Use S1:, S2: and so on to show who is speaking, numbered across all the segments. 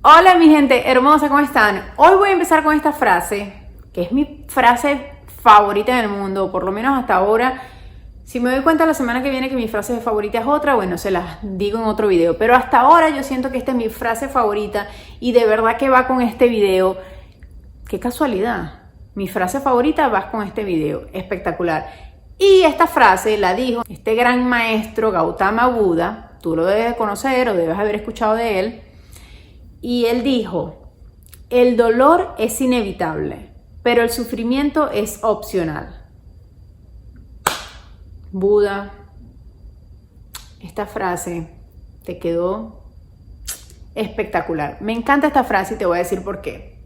S1: Hola mi gente hermosa, ¿cómo están? Hoy voy a empezar con esta frase, que es mi frase favorita en el mundo, por lo menos hasta ahora. Si me doy cuenta la semana que viene que mi frase favorita es otra, bueno, se las digo en otro video. Pero hasta ahora yo siento que esta es mi frase favorita y de verdad que va con este video. ¡Qué casualidad! Mi frase favorita va con este video, espectacular. Y esta frase la dijo este gran maestro Gautama Buda, tú lo debes de conocer o debes haber escuchado de él. Y él dijo, el dolor es inevitable, pero el sufrimiento es opcional. Buda, esta frase te quedó espectacular. Me encanta esta frase y te voy a decir por qué.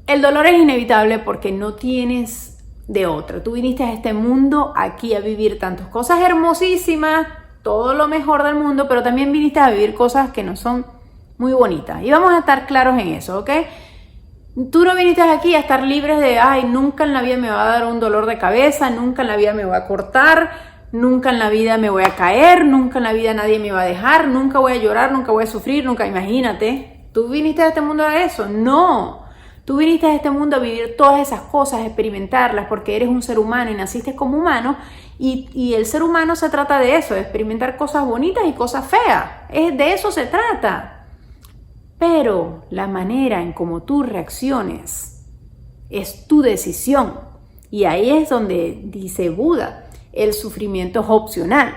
S1: El dolor es inevitable porque no tienes de otra. Tú viniste a este mundo aquí a vivir tantas cosas hermosísimas, todo lo mejor del mundo, pero también viniste a vivir cosas que no son muy bonitas. Y vamos a estar claros en eso, ¿ok? Tú no viniste aquí a estar libres de, ay, nunca en la vida me va a dar un dolor de cabeza, nunca en la vida me voy a cortar, nunca en la vida me voy a caer, nunca en la vida nadie me va a dejar, nunca voy a llorar, nunca voy a sufrir, nunca, imagínate. ¿Tú viniste a este mundo a eso? No. Tú viniste a este mundo a vivir todas esas cosas, a experimentarlas, porque eres un ser humano y naciste como humano. Y el ser humano se trata de eso, de experimentar cosas bonitas y cosas feas. De eso se trata. Pero la manera en cómo tú reacciones es tu decisión. Y ahí es donde dice Buda, el sufrimiento es opcional.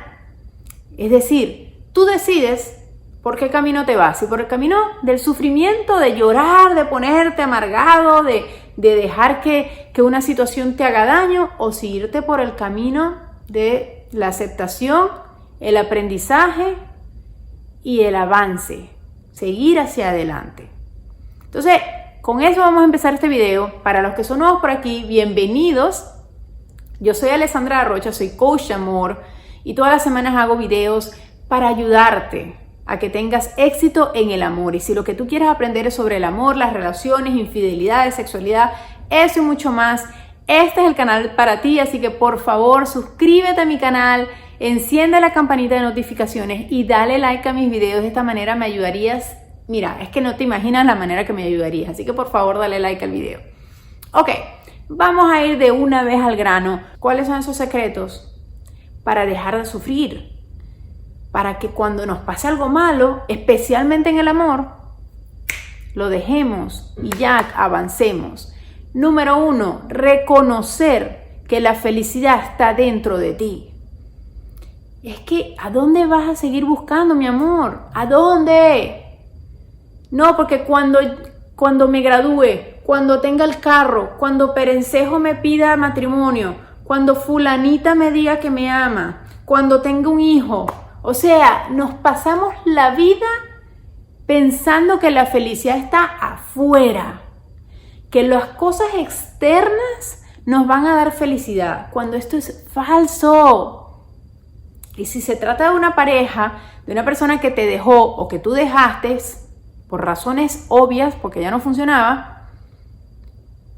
S1: Es decir, tú decides por qué camino te vas. Si por el camino del sufrimiento, de llorar, de ponerte amargado, de dejar que una situación te haga daño, o si irte por el camino de la aceptación, el aprendizaje y el avance. Seguir hacia adelante. Entonces, con eso vamos a empezar este video. Para los que son nuevos por aquí, bienvenidos. Yo soy Alessandra Rocha, soy coach de amor y todas las semanas hago videos para ayudarte a que tengas éxito en el amor. Y si lo que tú quieres aprender es sobre el amor, las relaciones, infidelidades, sexualidad, eso y mucho más, este es el canal para ti. Así que por favor, suscríbete a mi canal, enciende la campanita de notificaciones y dale like a mis videos. De esta manera me ayudarías. Mira, es que no te imaginas la manera que me ayudarías. Así que por favor, dale like al video. Ok, vamos a ir de una vez al grano. ¿Cuáles son esos secretos para dejar de sufrir? Para que cuando nos pase algo malo, especialmente en el amor, lo dejemos y ya avancemos. Número 1, reconocer que la felicidad está dentro de ti. Es que, ¿a dónde vas a seguir buscando, mi amor? ¿A dónde? No, porque cuando me gradúe, cuando tenga el carro, cuando Perencejo me pida matrimonio, cuando fulanita me diga que me ama, cuando tenga un hijo. O sea, nos pasamos la vida pensando que la felicidad está afuera, que las cosas externas nos van a dar felicidad, cuando esto es falso. Y si se trata de una pareja, de una persona que te dejó o que tú dejaste por razones obvias, porque ya no funcionaba,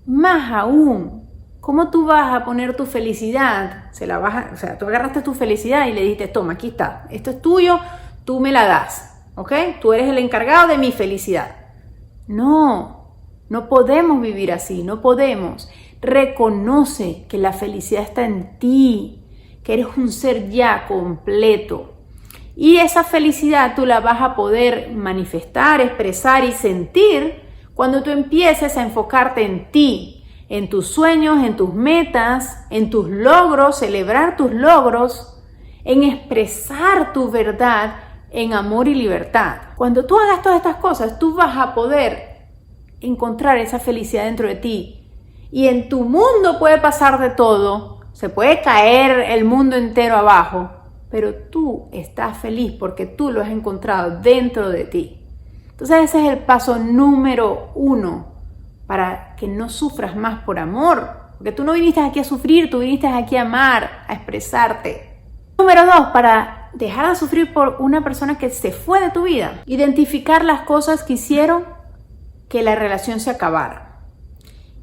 S1: más aún, ¿cómo tú vas a poner tu felicidad? O sea, tú agarraste tu felicidad y le dijiste, toma, aquí está, esto es tuyo, tú me la das, ¿ok? Tú eres el encargado de mi felicidad. No podemos vivir así, no podemos. Reconoce que la felicidad está en ti, que eres un ser ya completo. Y esa felicidad tú la vas a poder manifestar, expresar y sentir cuando tú empieces a enfocarte en ti, en tus sueños, en tus metas, en tus logros, celebrar tus logros, en expresar tu verdad en amor y libertad. Cuando tú hagas todas estas cosas, tú vas a poder encontrar esa felicidad dentro de ti. Y en tu mundo puede pasar de todo. Se puede caer el mundo entero abajo, pero tú estás feliz porque tú lo has encontrado dentro de ti. Entonces ese es el paso número 1 para que no sufras más por amor. Porque tú no viniste aquí a sufrir, tú viniste aquí a amar, a expresarte. Número 2, para dejar de sufrir por una persona que se fue de tu vida. Identificar las cosas que hicieron que la relación se acabara.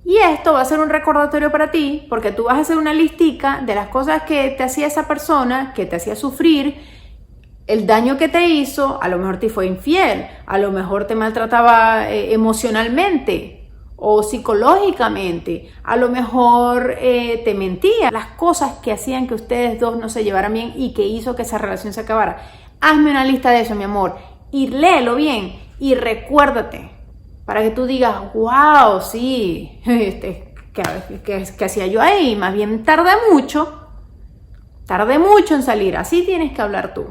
S1: Y esto va a ser un recordatorio para ti, porque tú vas a hacer una listica de las cosas que te hacía esa persona, que te hacía sufrir, el daño que te hizo, a lo mejor te fue infiel, a lo mejor te maltrataba emocionalmente o psicológicamente, a lo mejor te mentía, las cosas que hacían que ustedes dos no se llevaran bien y que hizo que esa relación se acabara. Hazme una lista de eso, mi amor, y léelo bien y recuérdate para que tú digas, wow, sí, ¿qué hacía yo ahí? Más bien tardé mucho en salir, así tienes que hablar tú.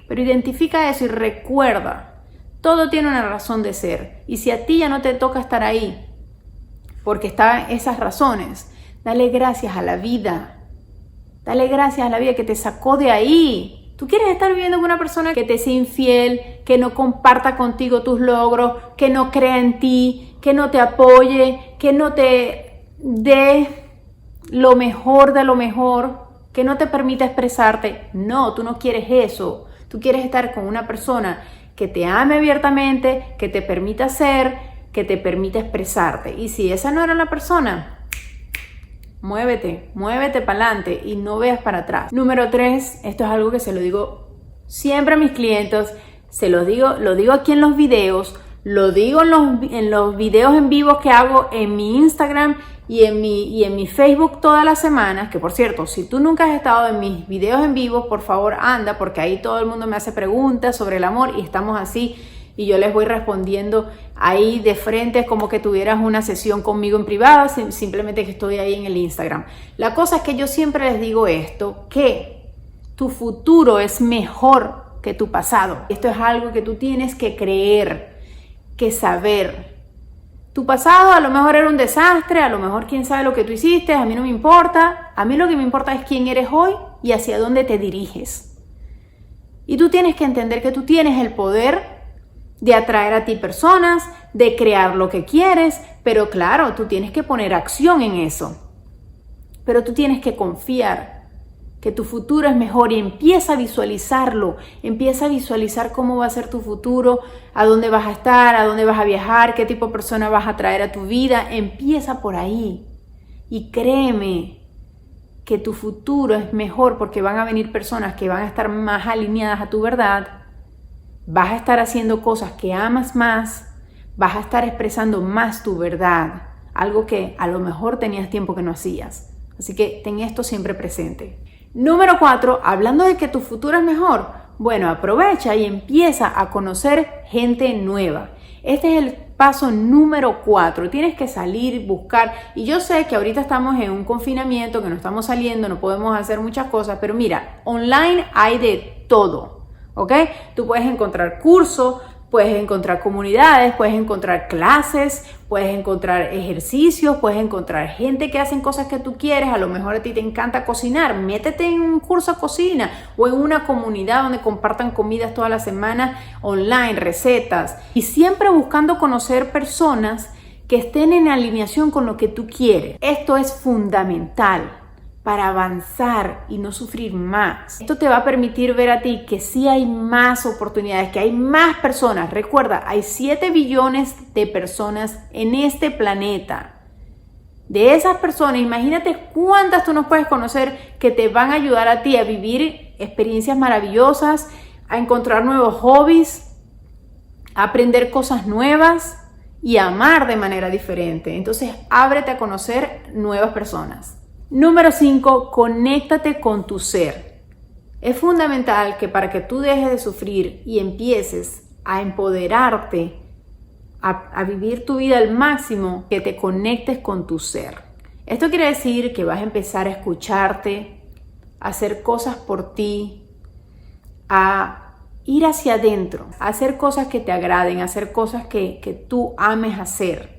S1: Pero identifica eso y recuerda, todo tiene una razón de ser. Y si a ti ya no te toca estar ahí, porque están esas razones, dale gracias a la vida. Dale gracias a la vida que te sacó de ahí. Tú quieres estar viviendo con una persona que te sea infiel, que no comparta contigo tus logros, que no crea en ti, que no te apoye, que no te dé lo mejor de lo mejor, que no te permita expresarte. No, tú no quieres eso. Tú quieres estar con una persona que te ame abiertamente, que te permita ser, que te permita expresarte. Y si esa no era la persona, muévete para adelante y no veas para atrás. Número 3, esto es algo que se lo digo siempre a mis clientes, lo digo aquí en los videos, lo digo en los videos en vivo que hago en mi Instagram y en mi Facebook todas las semanas, que por cierto, si tú nunca has estado en mis videos en vivo, por favor anda, porque ahí todo el mundo me hace preguntas sobre el amor y estamos así y yo les voy respondiendo ahí de frente, como que tuvieras una sesión conmigo en privado, simplemente que estoy ahí en el Instagram. La cosa es que yo siempre les digo esto, que tu futuro es mejor que tu pasado. Esto es algo que tú tienes que creer, que saber. Tu pasado a lo mejor era un desastre, a lo mejor quién sabe lo que tú hiciste, a mí no me importa. A mí lo que me importa es quién eres hoy y hacia dónde te diriges. Y tú tienes que entender que tú tienes el poder de atraer a ti personas, de crear lo que quieres, pero claro, tú tienes que poner acción en eso. Pero tú tienes que confiar que tu futuro es mejor y empieza a visualizarlo, empieza a visualizar cómo va a ser tu futuro, a dónde vas a estar, a dónde vas a viajar, qué tipo de persona vas a traer a tu vida, empieza por ahí y créeme que tu futuro es mejor porque van a venir personas que van a estar más alineadas a tu verdad, vas a estar haciendo cosas que amas más, vas a estar expresando más tu verdad, algo que a lo mejor tenías tiempo que no hacías, así que ten esto siempre presente. Número 4, hablando de que tu futuro es mejor, bueno, aprovecha y empieza a conocer gente nueva. Este es el paso número 4. Tienes que salir, buscar. Y yo sé que ahorita estamos en un confinamiento, que no estamos saliendo, no podemos hacer muchas cosas, pero mira, online hay de todo, ¿ok? Tú puedes encontrar cursos, puedes encontrar comunidades, puedes encontrar clases, puedes encontrar ejercicios, puedes encontrar gente que hacen cosas que tú quieres. A lo mejor a ti te encanta cocinar, métete en un curso de cocina o en una comunidad donde compartan comidas toda la semana online, recetas. Y siempre buscando conocer personas que estén en alineación con lo que tú quieres. Esto es fundamental para avanzar y no sufrir más. Esto te va a permitir ver a ti que sí hay más oportunidades, que hay más personas. Recuerda, hay 7 billones de personas en este planeta. De esas personas, imagínate cuántas tú no puedes conocer que te van a ayudar a ti a vivir experiencias maravillosas, a encontrar nuevos hobbies, a aprender cosas nuevas y a amar de manera diferente. Entonces, ábrete a conocer nuevas personas. Número 5, conéctate con tu ser. Es fundamental que para que tú dejes de sufrir y empieces a empoderarte, a vivir tu vida al máximo, que te conectes con tu ser. Esto quiere decir que vas a empezar a escucharte, a hacer cosas por ti, a ir hacia adentro, a hacer cosas que te agraden, a hacer cosas que tú ames hacer.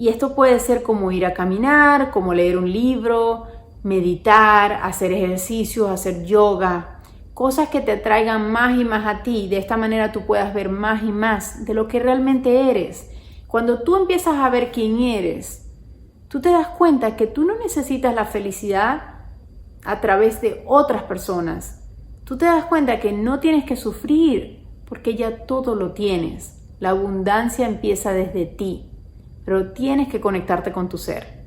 S1: Y esto puede ser como ir a caminar, como leer un libro, meditar, hacer ejercicios, hacer yoga, cosas que te atraigan más y más a ti. De esta manera tú puedas ver más y más de lo que realmente eres. Cuando tú empiezas a ver quién eres, tú te das cuenta que tú no necesitas la felicidad a través de otras personas. Tú te das cuenta que no tienes que sufrir porque ya todo lo tienes. La abundancia empieza desde ti. Pero tienes que conectarte con tu ser.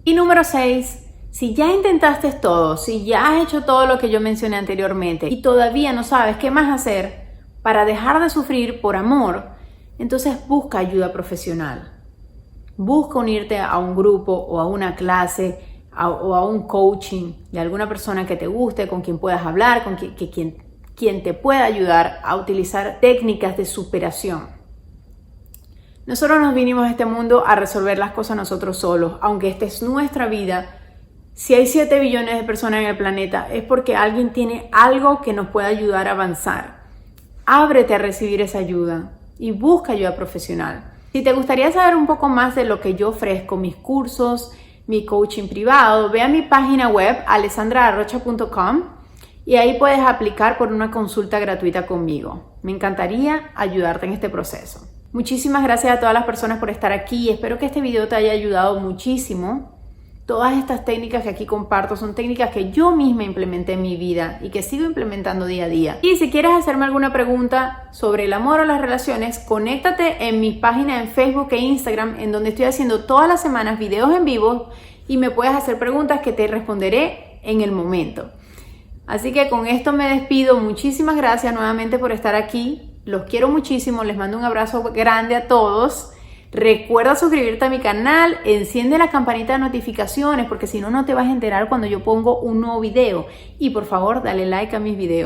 S1: Y número 6, Si ya intentaste todo, si ya has hecho todo lo que yo mencioné anteriormente y todavía no sabes qué más hacer para dejar de sufrir por amor, entonces busca ayuda profesional. Busca unirte a un grupo o a una clase o a un coaching de alguna persona que te guste, con quien puedas hablar, con quien te pueda ayudar a utilizar técnicas de superación. Nosotros nos vinimos a este mundo a resolver las cosas nosotros solos, aunque esta es nuestra vida. Si hay 7 billones de personas en el planeta, es porque alguien tiene algo que nos puede ayudar a avanzar. Ábrete a recibir esa ayuda y busca ayuda profesional. Si te gustaría saber un poco más de lo que yo ofrezco, mis cursos, mi coaching privado, ve a mi página web alessandraarrocha.com y ahí puedes aplicar por una consulta gratuita conmigo. Me encantaría ayudarte en este proceso. Muchísimas gracias a todas las personas por estar aquí. Espero que este video te haya ayudado muchísimo. Todas estas técnicas que aquí comparto son técnicas que yo misma implementé en mi vida y que sigo implementando día a día. Y si quieres hacerme alguna pregunta sobre el amor o las relaciones, conéctate en mi página en Facebook e Instagram, en donde estoy haciendo todas las semanas videos en vivo y me puedes hacer preguntas que te responderé en el momento. Así que con esto me despido. Muchísimas gracias nuevamente por estar aquí. Los quiero muchísimo. Les mando un abrazo grande a todos. Recuerda suscribirte a mi canal, enciende la campanita de notificaciones porque si no, no te vas a enterar cuando yo pongo un nuevo video. Y por favor, dale like a mis videos.